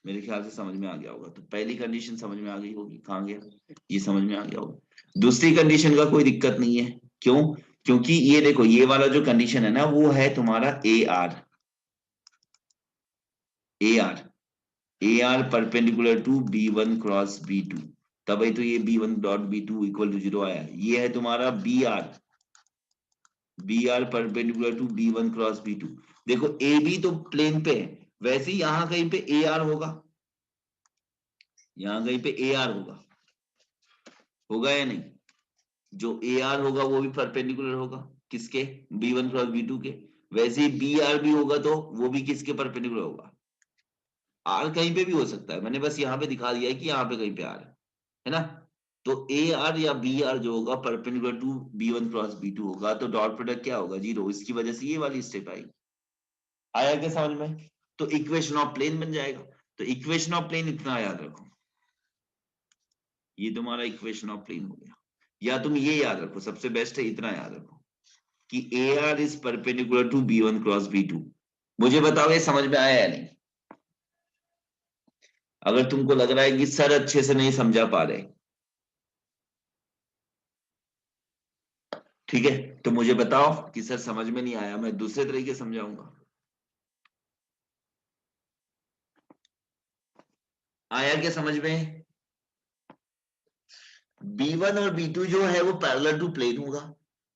मेरे ख्याल से समझ में आ गया होगा। तो पहली कंडीशन समझ में आ गई होगी, कहाँ गया, ये समझ में आ गया होगा। दूसरी कंडीशन का कोई दिक्कत नहीं है, क्यों, क्योंकि ये देखो ये वाला जो कंडीशन है ना वो है तुम्हारा AR, AR, AR perpendicular to B1 cross B2, तभी तो ये B1 dot B2 equal to 0 आया। ये है तुम्हारा BR, BR perpendicular to B1 cross B2। देखो AB तो प्लेन पे है, वैसे ही यहाँ कहीं पे AR होगा, यहाँ कहीं पे AR होगा, होगा या नहीं। जो AR होगा वो भी परपेंडिकुलर होगा, किसके, B1 क्रॉस B2 के। वैसे ही BR भी होगा तो वो भी किसके परपेंडिकुलर होगा, R कहीं पे भी हो सकता है, मैंने बस यहाँ पे दिखा दिया है कि यहाँ पे कहीं पे R है ना। तो AR या BR जो होगा perpendicular to B1 cross B2 होगा, तो डॉट प्रोडक्ट क्या होगा, 0। इसकी वजह से ये वाली स्टेप आई। आया क्या समझ में, तो इक्वेशन ऑफ प्लेन बन जाएगा। तो इक्वेशन ऑफ प्लेन इतना याद रखो, ये तुम्हारा इक्वेशन ऑफ प्लेन हो गया। या तुम ये याद रखो, सबसे बेस्ट है इतना याद रखो कि AR is perpendicular to B1 cross B2। मुझे बताओ ये समझ में आया या नहीं। अगर तुमको लग रहा है कि सर अच्छे से नहीं समझा पा रहे, ठीक है, तो मुझे बताओ कि सर समझ में नहीं आया, मैं दूसरे तरीके समझाऊंगा। आया क्या समझ में, B1 और B2 जो है वो पैरेलल टू प्लेन होगा,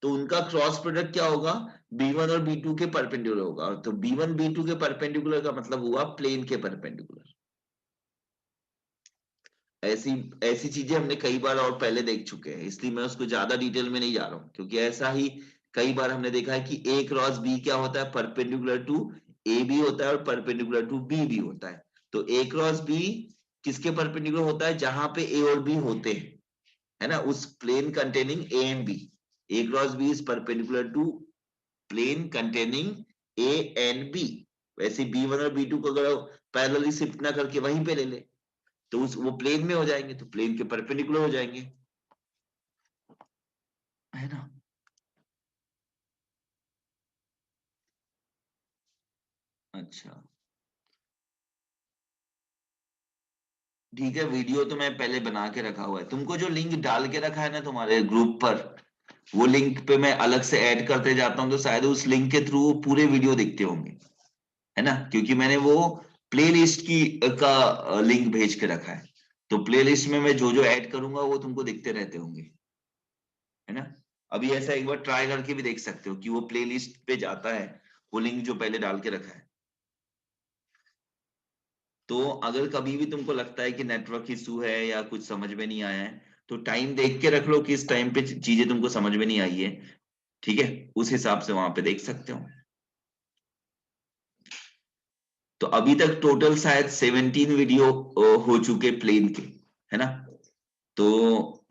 तो उनका क्रॉस प्रोडक्ट क्या होगा, B1 और B2 के परपेंडिकुलर होगा। तो B1 B2 के परपेंडिकुलर का मतलब हुआ प्लेन के परपेंडिकुलर। ऐसी ऐसी चीजें हमने कई बार और पहले देख चुके हैं, इसलिए मैं उसको ज्यादा डिटेल में नहीं जा रहा हूं, क्योंकि ऐसा ही कई बार हमने देखा है कि A क्रॉस B क्या होता है, परपेंडिकुलर टू A भी होता है और परपेंडिकुलर टू B भी होता है। तो A क्रॉस B किसके परपेंडिकुलर होता है, जहां पे A और B होते हैं, है ना, उस plane containing a and b, a cross b is perpendicular to plane containing a and b. वैसे B1 और B2 को अगर पैरेलली शिफ्ट ना करके वहीं पे ले ले तो उस वो प्लेन में हो जाएंगे, तो प्लेन के परपेंडिकुलर हो जाएंगे, है ना। अच्छा ठीक है, वीडियो तो मैं पहले बना के रखा हुआ है, तुमको जो लिंक डाल के रखा है ना तुम्हारे ग्रुप पर, वो लिंक पे मैं अलग से ऐड करते जाता हूँ, तो शायद उस लिंक के थ्रू वो पूरे वीडियो देखते होंगे, है ना, क्योंकि मैंने वो प्ले लिस्ट की का लिंक भेज के रखा है, तो प्ले लिस्ट में मैं जो जो ऐड करूंगा वो तुमको दिखते रहते होंगे, है ना। अभी ऐसा एक बार ट्राई करके भी देख सकते हो कि वो प्ले लिस्ट पे जाता है वो लिंक जो पहले डाल के रखा है। तो अगर कभी भी तुमको लगता है कि नेटवर्क इशू है या कुछ समझ में नहीं आया है, तो टाइम देख के रख लो कि इस टाइम पे चीजें तुमको समझ में नहीं आई है, ठीक है, उस हिसाब से वहां पे देख सकते हो। तो अभी तक टोटल शायद 17 वीडियो हो चुके प्लेन के, है ना। तो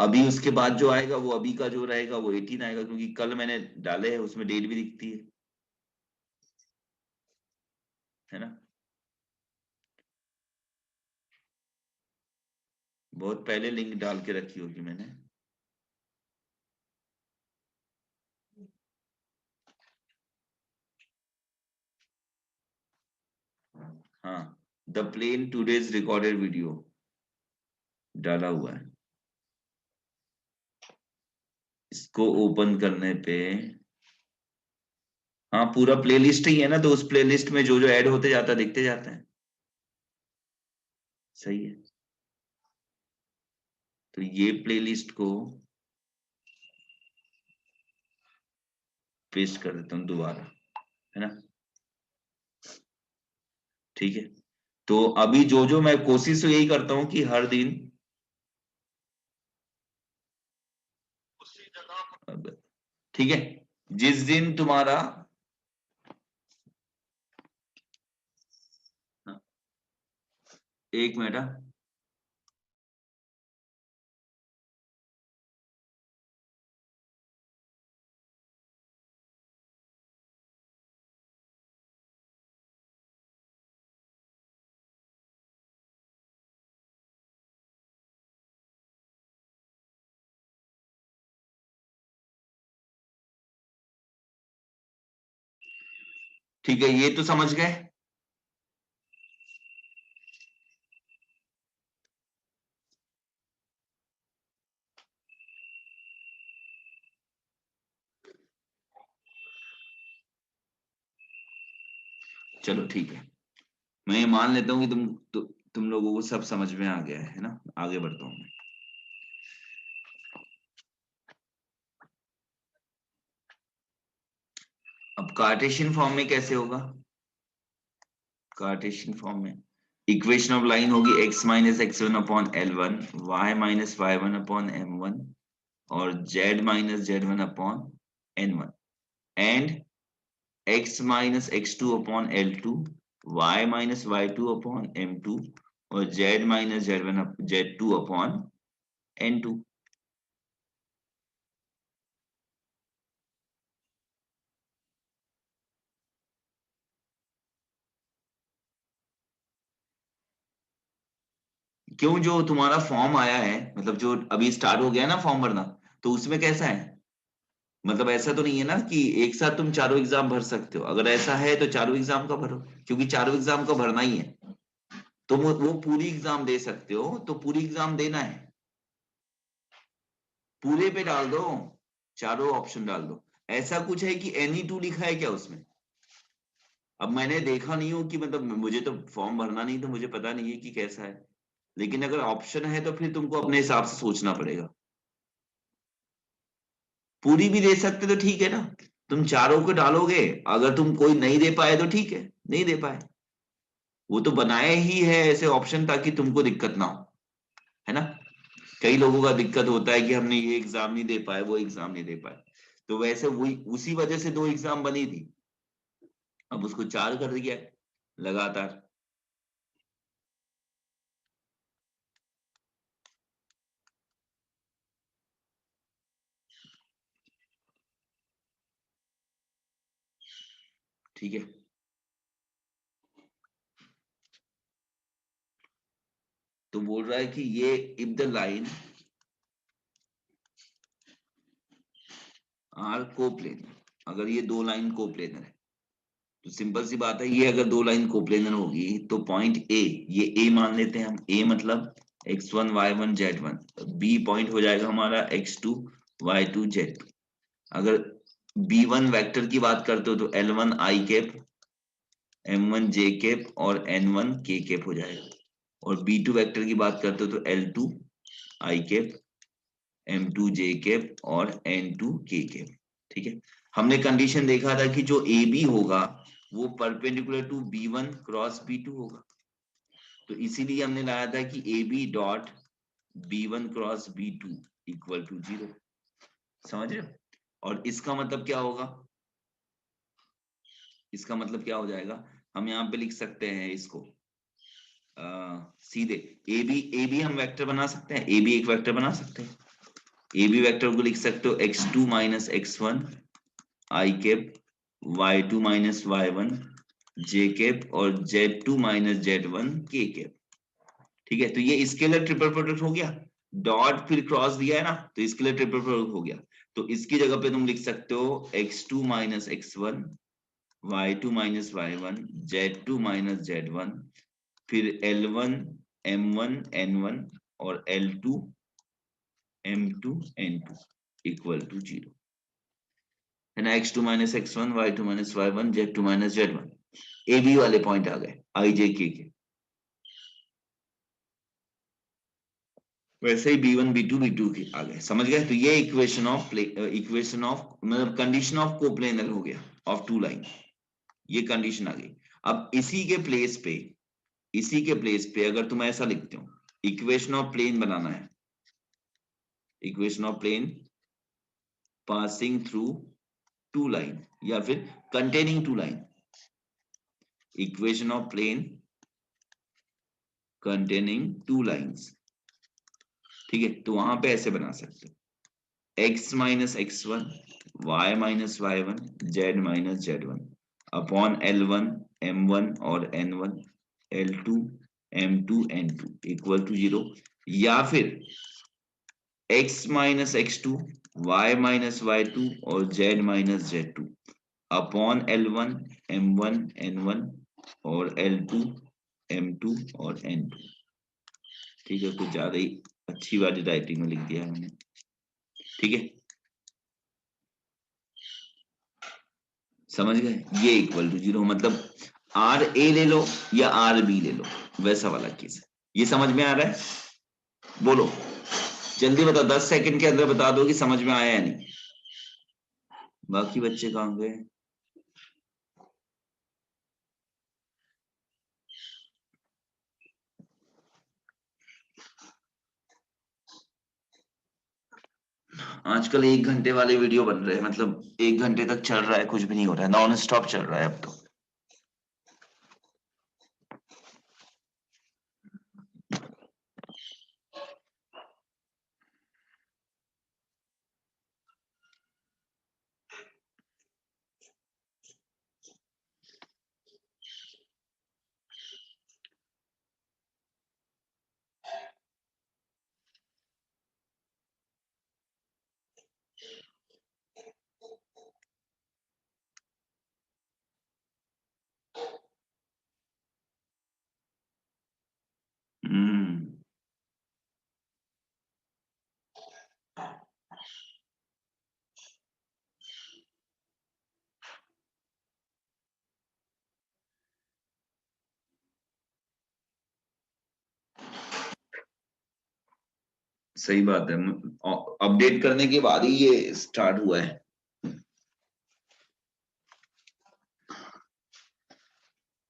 अभी उसके बाद जो आएगा वो अभी का जो रहेगा वो 18 आएगा, क्योंकि कल मैंने डाले हैं, उसमें डेट भी दिखती है ना। बहुत पहले लिंक डाल के रखी होगी मैंने। हाँ, the plane today's recorded video डाला हुआ है, इसको ओपन करने पे हाँ पूरा प्लेलिस्ट ही है ना, तो उस प्लेलिस्ट में जो जो ऐड होते जाता है दिखते जाते हैं। सही है, तो ये प्लेलिस्ट को पेस्ट कर देता हूँ दोबारा, है ना। ठीक है, तो अभी जो जो मैं कोशिश तो यही करता हूँ कि हर दिन ठीक है, जिस दिन तुम्हारा हाँ, एक मिनट हाँ। ठीक है, ये तो समझ गए। चलो ठीक है, मैं ये मान लेता हूँ कि तुम लोगों को सब समझ में आ गया है ना, आगे बढ़ता हूँ मैं। अब कार्टेशियन फॉर्म में कैसे होगा, कार्टेशियन फॉर्म में इक्वेशन ऑफ लाइन होगी x minus x one upon L1, y minus Y one upon M1 और z minus Z one upon N1 and x minus x two upon L2, y minus y two upon M2 और z minus z two upon N2। क्यों, जो तुम्हारा form आया है, मतलब जो अभी स्टार्ट हो गया ना फॉर्म भरना, तो उसमें कैसा है, मतलब ऐसा तो नहीं है ना कि एक साथ तुम चारों एग्जाम भर सकते हो, अगर ऐसा है तो चारों एग्जाम का भरो, क्योंकि चारों एग्जाम का भरना ही है, तुम वो पूरी एग्जाम दे सकते हो, तो पूरी एग्जाम देना है, पूरे पे डाल दो, चारों ऑप्शन डाल दो। ऐसा कुछ है कि NE2 लिखा है क्या उसमें, अब मैंने देखा नहीं हूँ कि मतलब मुझे तो फॉर्म भरना नहीं, तो मुझे पता नहीं है कि कैसा है, लेकिन अगर ऑप्शन है तो फिर तुमको अपने हिसाब से सोचना पड़ेगा। पूरी भी दे सकते तो ठीक है ना, तुम चारों को डालोगे, अगर तुम कोई नहीं दे पाए तो ठीक है, नहीं दे पाए, वो तो बनाए ही है ऐसे ऑप्शन ताकि तुमको दिक्कत ना हो, है ना। कई लोगों का दिक्कत होता है कि हमने ये एग्जाम नहीं दे पाए, वो एग्जाम नहीं दे पाए, तो वैसे वही उसी वजह से दो एग्जाम बनी थी, अब उसको चार कर दिया है लगातार। ठीक है, तो बोल रहा है कि ये if the line are coplanar, अगर ये दो लाइन कोप्लेनर है तो सिंपल सी बात है, ये अगर दो लाइन कोप्लेनर होगी तो पॉइंट ए, ये ए मान लेते हैं हम, ए मतलब x1 y1 z1, B point हो जाएगा हमारा x2 y2 z2। अगर b1 वेक्टर की बात करते हो तो l1 i cap, m1 j cap और n1 k कैप हो जाएगा, और b2 वेक्टर की बात करते हो तो l2 i cap, m2 j cap और n2 k कैप। ठीक है, हमने कंडीशन देखा था कि जो ए बी होगा वो perpendicular to b1 cross b2 होगा, तो इसीलिए हमने लाया था कि a b dot b1 cross b2 equal to 0। समझ रहे हो? और इसका मतलब क्या होगा, इसका मतलब क्या हो जाएगा, हम यहाँ पे लिख सकते हैं इसको सीधे ए बी हम वेक्टर बना सकते हैं, ए बी एक वेक्टर बना सकते हैं, ए बी वेक्टर को लिख सकते हो x2 minus x1 i cap, y2 minus y1 j cap और z2 minus z1 k cap. ठीक है, तो ये स्केलर ट्रिपल प्रोडक्ट हो गया, डॉट फिर क्रॉस दिया है ना, तो स्केलर ट्रिपल प्रोडक्ट हो गया। तो इसकी जगह पे तुम लिख सकते हो x2 minus x1 y2 minus y1 z2 minus z1, फिर L1 M1 N1 और L2 M2 N2 equal to 0 है ना, x2 minus x1 y2 minus y1 z2 minus z1, a b वाले पॉइंट आ गए आई जे के। वैसे ही b1 b2 b2 के आ गए, समझ गए? तो ये इक्वेशन ऑफ मतलब कंडीशन ऑफ कोप्लेनर हो गया ऑफ टू लाइन, ये कंडीशन आ गई। अब इसी के प्लेस पे अगर तुम ऐसा लिखते हो, इक्वेशन ऑफ प्लेन बनाना है, equation of plane passing through two line या फिर containing two line, equation of plane containing two lines. ठीक है, तो वहां पे ऐसे बना सकते हो x minus x1 y minus y1 z minus z1 upon L1 M1 और N1 L2 M2 N2 equal to 0, या फिर x minus x2 y minus y2 और z minus z2 upon L1 M1 N1 और L2 M2 और N2। ठीक है, कुछ ज्यादा ही अच्छी वाली राइटिंग में लिख दिया है मैंने। ठीक है, समझ गए? ये इक्वल टू 0 मतलब आर ए ले लो या आर बी ले लो, वैसा वाला केस है। ये समझ में आ रहा है? बोलो जल्दी बताओ, 10 सेकंड के अंदर बता दो कि समझ में आया या नहीं। बाकी बच्चे कहाँ गए? आजकल 1 घंटे वाले वीडियो बन रहे हैं, मतलब 1 घंटे तक चल रहा है, कुछ भी नहीं हो रहा है, नॉन स्टॉप चल रहा है अब तो। हम्म, सही बात है, अपडेट करने के बाद ही ये स्टार्ट हुआ है।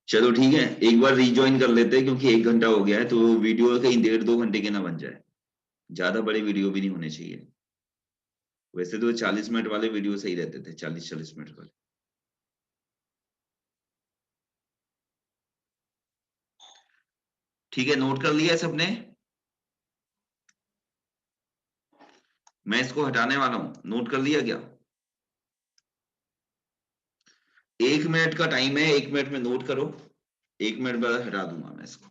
चलो ठीक है, एक बार रिज्वाइन कर लेते हैं क्योंकि 1 घंटा हो गया है, तो वीडियो कहीं 1.5-2 घंटे के ना बन जाए, ज्यादा बड़े वीडियो भी नहीं होने चाहिए। वैसे तो 40 मिनट वाले वीडियो सही रहते थे, 40-40 मिनट वाले। ठीक है, नोट कर लिया है सबने? मैं इसको हटाने वाला हूं, नोट कर लिया क्या? 1 मिनट का टाइम है, 1 मिनट में नोट करो, 1 मिनट बाद हटा दूंगा मैं इसको।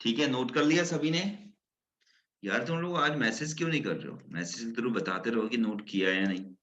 ठीक है, नोट कर लिया सभी ने? यार तुम लोग आज मैसेज क्यों नहीं कर रहे हो? मैसेज जरूर बताते रहो कि नोट किया है या नहीं।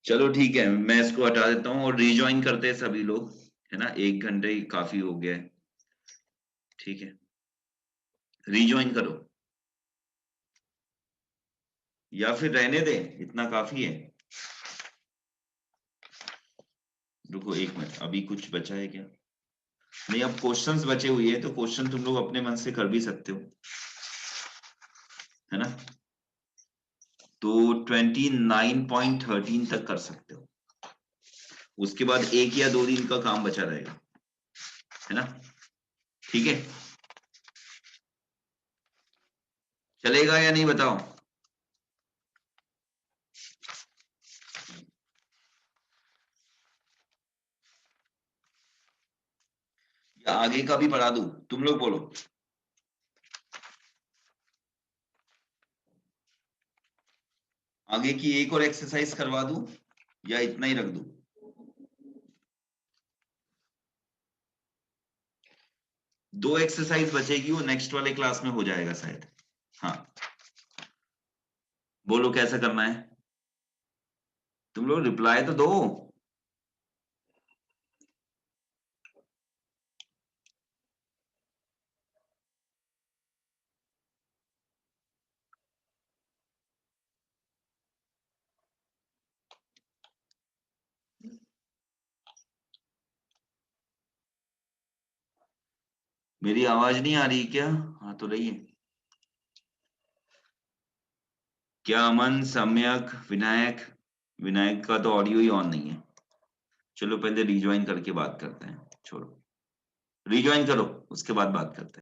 चलो ठीक है, मैं इसको हटा देता हूँ और रिज्वाइन करते हैं सभी लोग, है ना? 1 घंटे काफी हो गया है। ठीक है, रिज्वाइन करो या फिर रहने दे, इतना काफी है। रुको 1 मिनट, अभी कुछ बचा है क्या? नहीं, अब क्वेश्चंस बचे हुए हैं तो क्वेश्चन तुम लोग अपने मन से कर भी सकते हो, है ना? तो 29.13 तक कर सकते हो, उसके बाद 1 या 2 दिन का काम बचा रहेगा, है ना? ठीक है, चलेगा या नहीं बताओ? या आगे का भी पढ़ा दूं? तुम लोग बोलो। आगे की एक और एक्सरसाइज करवा दूं या इतना ही रख दूं? 2 एक्सरसाइज बचेगी, वो नेक्स्ट वाले क्लास में हो जाएगा शायद। हाँ, बोलो कैसा करना है? तुम लोग रिप्लाई तो दो। मेरी आवाज नहीं आ रही क्या? हाँ तो रही है क्या? अमन, सम्यक, विनायक। विनायक का तो ऑडियो ही ऑन नहीं है। चलो पहले रिज्वाइन करके बात करते हैं, छोड़ो, रिज्वाइन करो, उसके बाद बात करते हैं।